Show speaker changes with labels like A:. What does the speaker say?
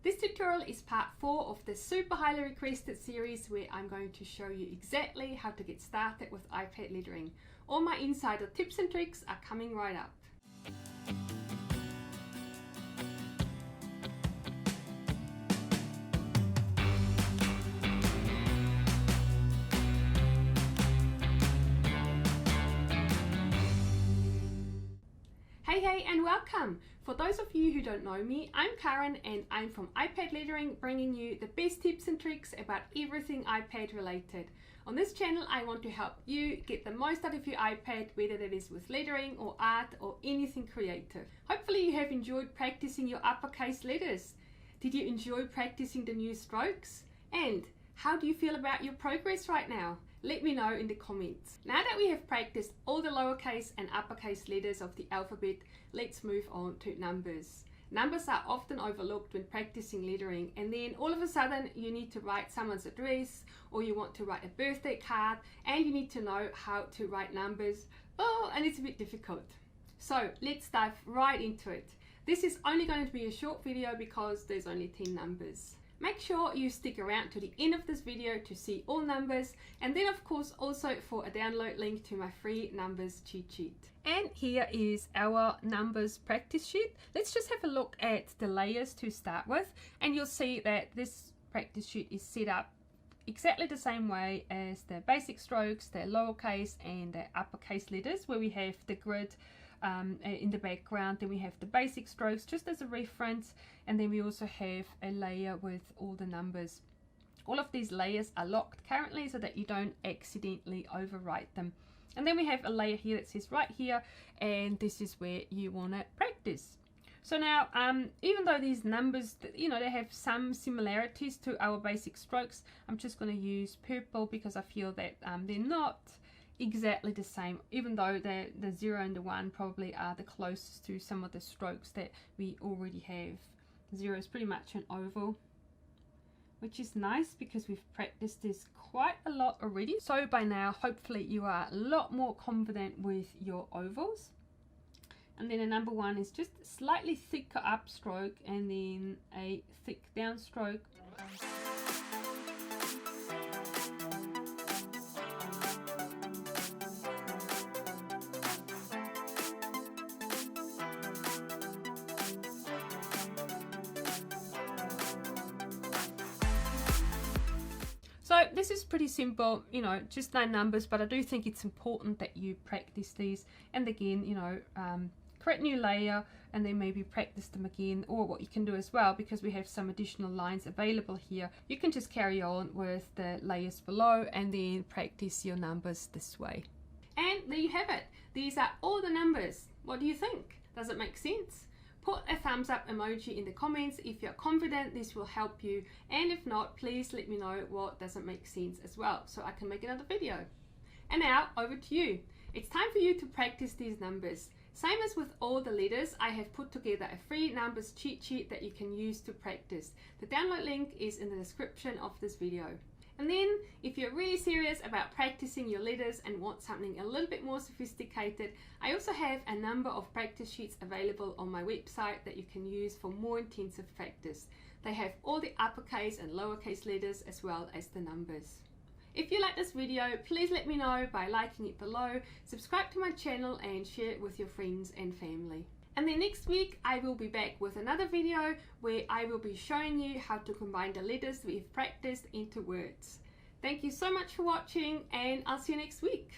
A: This tutorial is part 4 of the super highly requested series where I'm going to show you exactly how to get started with iPad lettering. All my insider tips and tricks are coming right up. Hey and welcome! For those of you who don't know me, I'm Karen and I'm from iPad Lettering, bringing you the best tips and tricks about everything iPad related. On this channel I want to help you get the most out of your iPad, whether that is with lettering or art or anything creative. Hopefully you have enjoyed practicing your uppercase letters. Did you enjoy practicing the new strokes? And how do you feel about your progress right now? Let me know in the comments. Now that we have practiced all the lowercase and uppercase letters of the alphabet, let's move on to numbers. Numbers are often overlooked when practicing lettering, and then all of a sudden you need to write someone's address, or you want to write a birthday card and you need to know how to write numbers. Oh, and it's a bit difficult. So let's dive right into it. This is only going to be a short video because there's only 10 numbers. Make sure you stick around to the end of this video to see all numbers, and then of course also for a download link to my free numbers cheat sheet. And here is our numbers practice sheet. Let's just have a look at the layers to start with, and you'll see that this practice sheet is set up exactly the same way as the basic strokes, the lowercase and the uppercase letters, where we have the grid in the background. Then we have the basic strokes just as a reference, and then we also have a layer with all the numbers. All of these layers are locked currently so that you don't accidentally overwrite them. And then we have a layer here that says right here, and this is where you want to practice. So now even though these numbers, you know, they have some similarities to our basic strokes, I'm just going to use purple because I feel that they're not exactly the same, even though the 0 and the 1 probably are the closest to some of the strokes that we already have. 0 is pretty much an oval, which is nice because we've practiced this quite a lot already. So by now hopefully you are a lot more confident with your ovals. And then a number 1 is just slightly thicker upstroke and then a thick downstroke. So this is pretty simple, you know, just 9 numbers, but I do think it's important that you practice these. And again, you know, create a new layer and then maybe practice them again. Or what you can do as well, because we have some additional lines available here, you can just carry on with the layers below and then practice your numbers this way. And there you have it. These are all the numbers. What do you think? Does it make sense? Put a thumbs up emoji in the comments if you're confident this will help you, and if not, please let me know what doesn't make sense as well so I can make another video. And now over to you. It's time for you to practice these numbers. Same as with all the letters, I have put together a free numbers cheat sheet that you can use to practice. The download link is in the description of this video. And then if you're really serious about practicing your letters and want something a little bit more sophisticated, I also have a number of practice sheets available on my website that you can use for more intensive practice. They have all the uppercase and lowercase letters as well as the numbers. If you like this video, please let me know by liking it below, subscribe to my channel and share it with your friends and family. And then next week I will be back with another video where I will be showing you how to combine the letters we've practiced into words. Thank you so much for watching, and I'll see you next week.